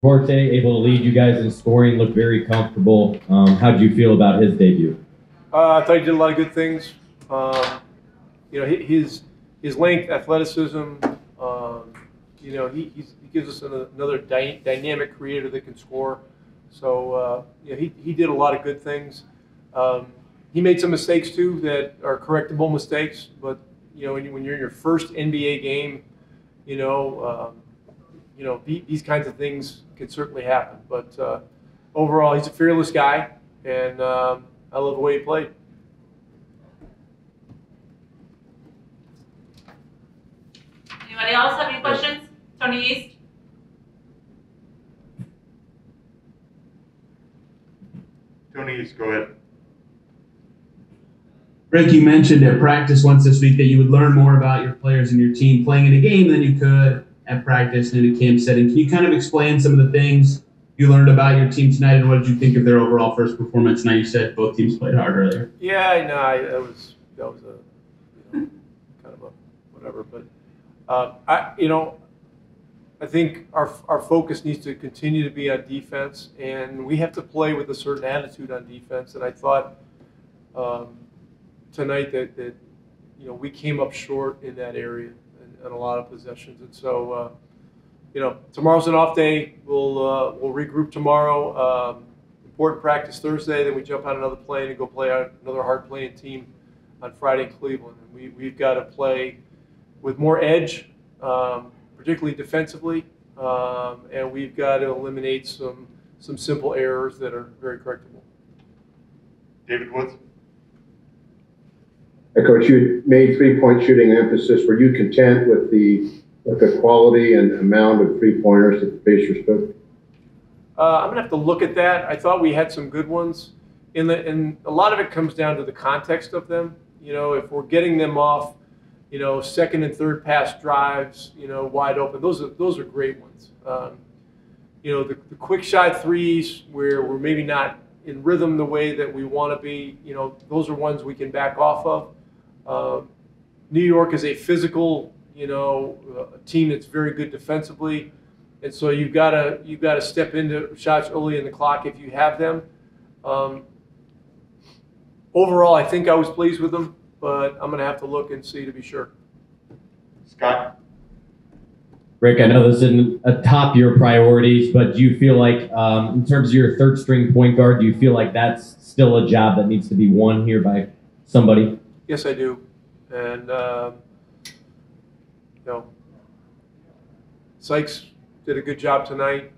Duarte able to lead you guys in scoring, looked very comfortable. How did you feel about his debut? I thought he did a lot of good things. His length, athleticism. He gives us another dynamic creator that can score. So he did a lot of good things. He made some mistakes too that are correctable mistakes. But when you're in your first NBA game, these kinds of things can certainly happen. But overall, he's a fearless guy, and I love the way he played. Anybody else have any questions? Tony East? Tony East, go ahead. Rick, you mentioned at practice once this week that you would learn more about your players and your team playing in a game than you could at practice and in a camp setting. Can you kind of explain some of the things you learned about your team tonight, and what did you think of their overall first performance tonight? You said both teams played hard earlier. Yeah, no, that was a kind of a whatever. But I think our focus needs to continue to be on defense, and we have to play with a certain attitude on defense. And I thought tonight that we came up short in that area in a lot of possessions, and so tomorrow's an off day. We'll regroup tomorrow. Important practice Thursday, then we jump on another plane and go play another hard playing team on Friday in Cleveland. And we've got to play with more edge, particularly defensively, and we've got to eliminate some simple errors that are very correctable. David Woods. Coach, you made three-point shooting an emphasis. Were you content with the quality and amount of three-pointers that the Pacers took? I'm going to have to look at that. I thought we had some good ones. And a lot of it comes down to the context of them. If we're getting them off, second and third pass drives, wide open, those are great ones. The quick shot threes where we're maybe not in rhythm the way that we want to be, those are ones we can back off of. New York is a physical, a team that's very good defensively, and so you've got to step into shots early in the clock if you have them. Overall, I think I was pleased with them, but I'm going to have to look and see to be sure. Scott. Rick, I know this isn't atop your priorities, but do you feel like, in terms of your third string point guard, do you feel like that's still a job that needs to be won here by somebody? Yes, I do. And, Sykes did a good job tonight.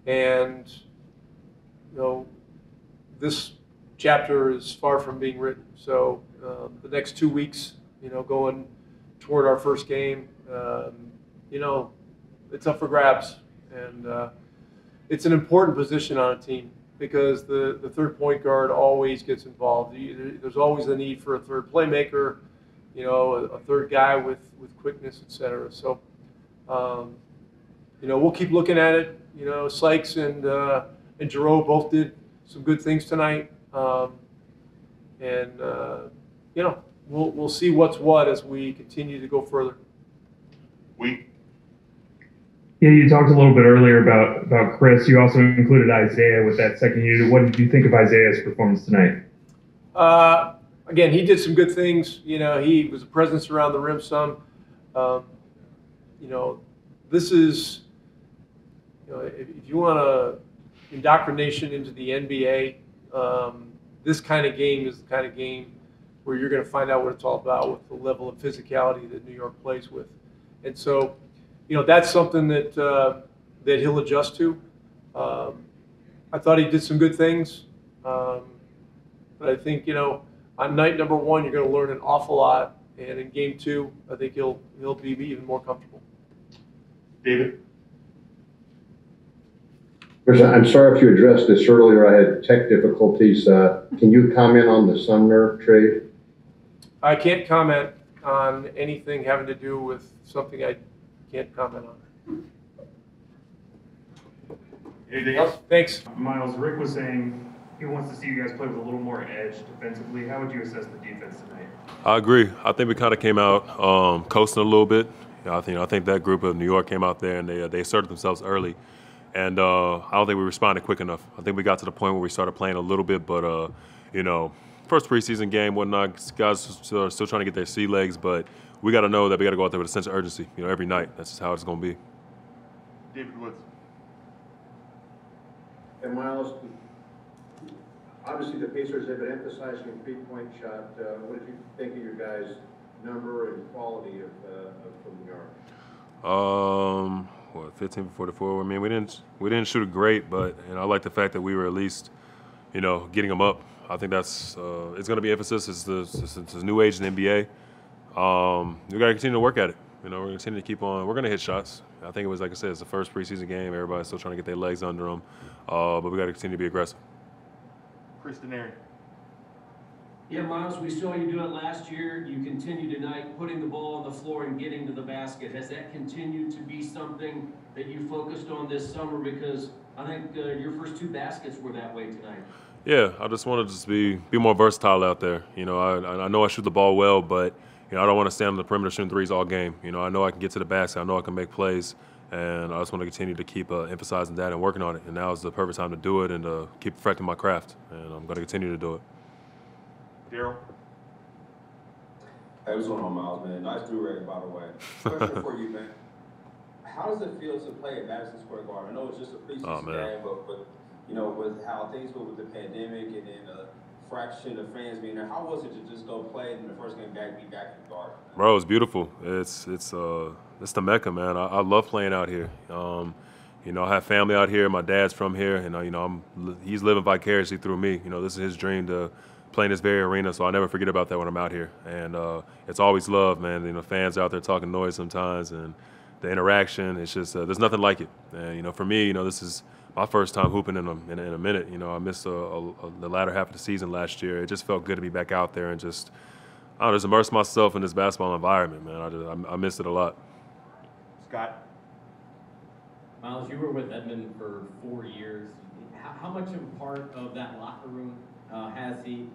And, this chapter is far from being written. So the next 2 weeks, going toward our first game, it's up for grabs. And it's an important position on a team because the third point guard always gets involved. There's always the need for a third playmaker, a third guy with quickness, et cetera. So, we'll keep looking at it. Sykes and Giroux both did some good things tonight. We'll see what's what as we continue to go further. Yeah, you talked a little bit earlier about Chris. You also included Isaiah with that second unit. What did you think of Isaiah's performance tonight? Again, he did some good things. He was a presence around the rim some. This is, if you want a indoctrination into the NBA, this kind of game is the kind of game where you're going to find out what it's all about with the level of physicality that New York plays with. And so, that's something that he'll adjust to. I thought he did some good things, but I think on night number one you're going to learn an awful lot, and in game two I think he'll be even more comfortable. David. I'm sorry if you addressed this earlier. I had tech difficulties. Can you comment on the Sumner trade? I can't comment on anything having to do with something I can't comment on. Anything else? Thanks. Myles, Rick was saying he wants to see you guys play with a little more edge defensively. How would you assess the defense tonight? I agree. I think we kind of came out coasting a little bit. I think that group of New York came out there and they asserted themselves early. And I don't think we responded quick enough. I think we got to the point where we started playing a little bit, but, first preseason game, whatnot, guys are still trying to get their sea legs, but we got to know that we got to go out there with a sense of urgency, every night. That's just how it's going to be. David Woods. And Myles, obviously the Pacers have been emphasizing a three-point shot. What did you think of your guys' number and quality from New York? 15 for 44. I mean, we didn't shoot it great, but I like the fact that we were at least, getting them up. I think that's it's going to be emphasis. It's the new age in the NBA. We got to continue to work at it. We're going to continue to keep on. We're going to hit shots. I think it was, like I said, it's the first preseason game. Everybody's still trying to get their legs under them, but we got to continue to be aggressive. Chris Denari. Yeah, Myles, we saw you do it last year. You continue tonight, putting the ball on the floor and getting to the basket. Has that continued to be something that you focused on this summer? Because I think your first 2 baskets were that way tonight. Yeah, I just want to just be more versatile out there. I know I shoot the ball well, but I don't want to stand on the perimeter shooting threes all game. I know I can get to the basket. I know I can make plays, and I just want to continue to keep emphasizing that and working on it. And now is the perfect time to do it and to keep perfecting my craft. And I'm going to continue to do it. Daryl. Hey, what's going on, Myles, man? Nice do-rag, by the way. Question for you, man. How does it feel to play at Madison Square Garden? I know it's just a preseason game, but with how things were with the pandemic and then a fraction of fans being there, how was it to just go play in the first game back, be back in the Garden? Bro, it's beautiful. It's the Mecca, man. I love playing out here. I have family out here. My dad's from here, and he's living vicariously through me. This is his dream to play in this very arena, so I'll never forget about that when I'm out here. And it's always love, man. Fans out there talking noise sometimes, and the interaction. It's just there's nothing like it. And for me, this is my first time hooping in a minute. I missed the latter half of the season last year. It just felt good to be back out there and just immerse myself in this basketball environment, man. I missed it a lot. Scott. Myles, you were with Edmond for 4 years. How much of a part of that locker room has he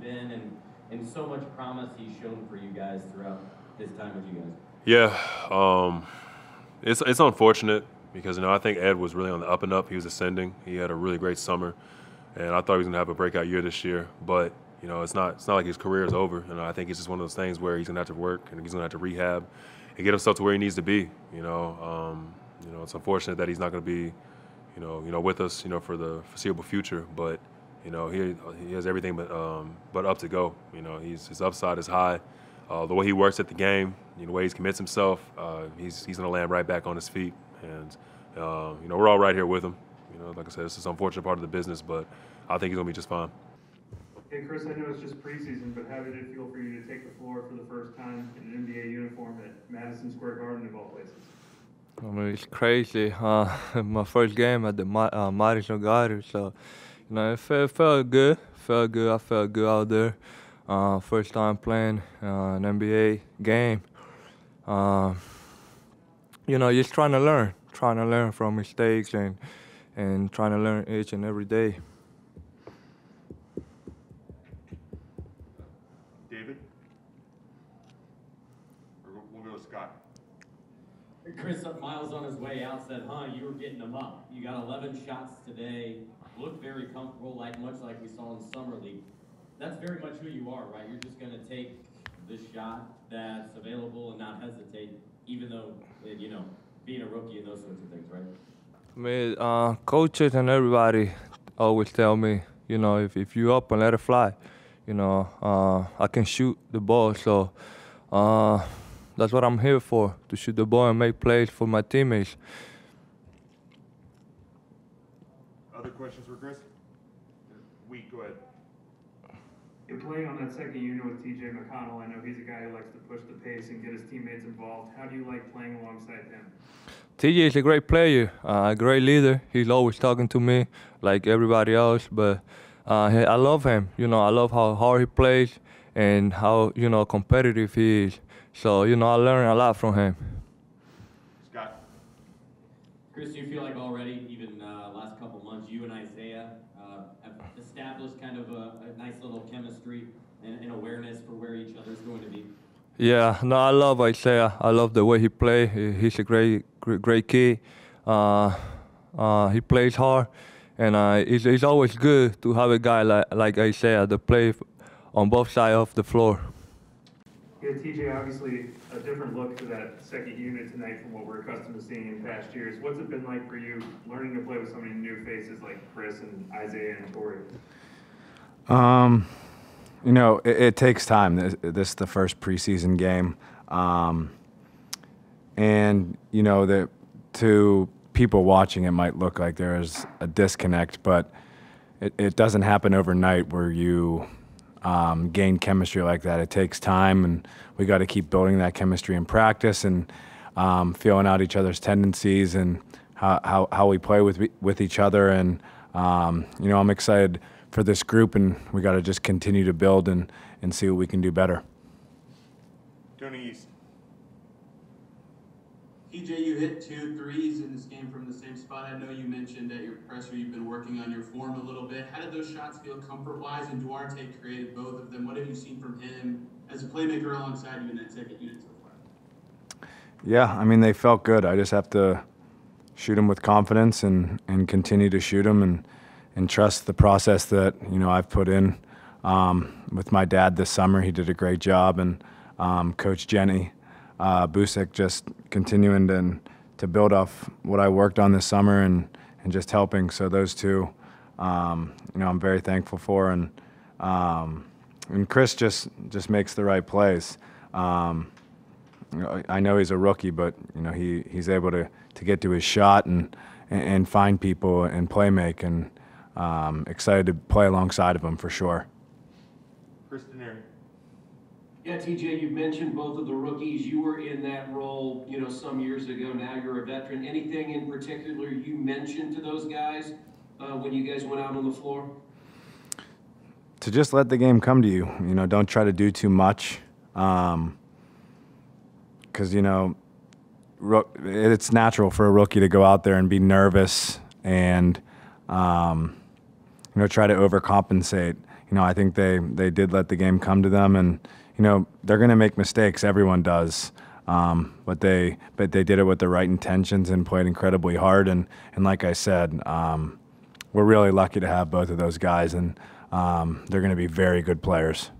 been, and so much promise he's shown for you guys throughout his time with you guys? Yeah, it's unfortunate because I think Ed was really on the up and up. He was ascending. He had a really great summer, and I thought he was gonna have a breakout year this year. But it's not like his career is over. I think it's just one of those things where he's gonna have to work and he's gonna have to rehab and get himself to where he needs to be. It's unfortunate that he's not gonna be, with us, for the foreseeable future. But he has everything but up to go. His upside is high. The way he works at the game, the way he commits himself, he's going to land right back on his feet. And, we're all right here with him. Like I said, this is an unfortunate part of the business, but I think he's going to be just fine. Hey, Chris, I know it's just preseason, but how did it feel for you to take the floor for the first time in an NBA uniform at Madison Square Garden of all places? I mean, it's crazy. My first game at the Madison Garden, so it felt good. I felt good out there. First time playing an NBA game. Just trying to learn from mistakes and trying to learn each and every day. David? Or we'll go with Scott. Chris, Myles on his way out said, you were getting them up. You got 11 shots today, looked very comfortable, much like we saw in Summer League. That's very much who you are, right? You're just going to take the shot that's available and not hesitate, even though, being a rookie and those sorts of things, right? I mean, coaches and everybody always tell me, if you up and let it fly, I can shoot the ball. So that's what I'm here for, to shoot the ball and make plays for my teammates. Other questions for Chris? Go ahead. You're playing on that second unit with TJ McConnell. I know he's a guy who likes to push the pace and get his teammates involved. How do you like playing alongside him? TJ is a great player, a great leader. He's always talking to me like everybody else, but I love him. I love how hard he plays and how, competitive he is. So, I learn a lot from him. Scott. Chris, do you feel like already, even last couple months, you and Isaiah have established kind of a nice little chemistry and awareness for where each other's going to be? Yeah, no, I love Isaiah. I love the way he plays. He's a great kid. He plays hard, and it's always good to have a guy like Isaiah that plays on both sides of the floor. Yeah, TJ, obviously a different look to that second unit tonight from what we're accustomed to seeing in past years. What's it been like for you learning to play with so many new faces like Chris and Isaiah and Tori? You know, it takes time. This is the first preseason game. And, you know, to people watching, it might look like there is a disconnect, but it doesn't happen overnight where you gain chemistry like that. It takes time, and we got to keep building that chemistry in practice and feeling out each other's tendencies and how we play with each other. And, you know, I'm excited for this group, and we got to just continue to build and see what we can do better. Tony East. TJ, you hit 2 threes in this game from the same spot. I know you mentioned at your presser you've been working on your form a little bit. How did those shots feel comfort-wise? And Duarte created both of them. What have you seen from him as a playmaker alongside you in that second unit so far? Yeah, I mean, they felt good. I just have to shoot them with confidence and continue to shoot them and trust the process that, you know, I've put in with my dad this summer. He did a great job, and Coach Jenny Busek just continuing to build off what I worked on this summer and just helping. So those two, you know, I'm very thankful for, and Chris just makes the right plays. You know, I know he's a rookie, but you know he's able to get to his shot and find people and play make, and excited to play alongside of him for sure. Yeah, TJ, you mentioned both of the rookies. You were in that role, you know, some years ago. Now you're a veteran. Anything in particular you mentioned to those guys when you guys went out on the floor? To just let the game come to you. You know, don't try to do too much. Because, you know, it's natural for a rookie to go out there and be nervous and, you know, try to overcompensate. You know, I think they did let the game come to them, and, you know, they're going to make mistakes. Everyone does. But they did it with the right intentions and played incredibly hard. And like I said, we're really lucky to have both of those guys, and they're going to be very good players.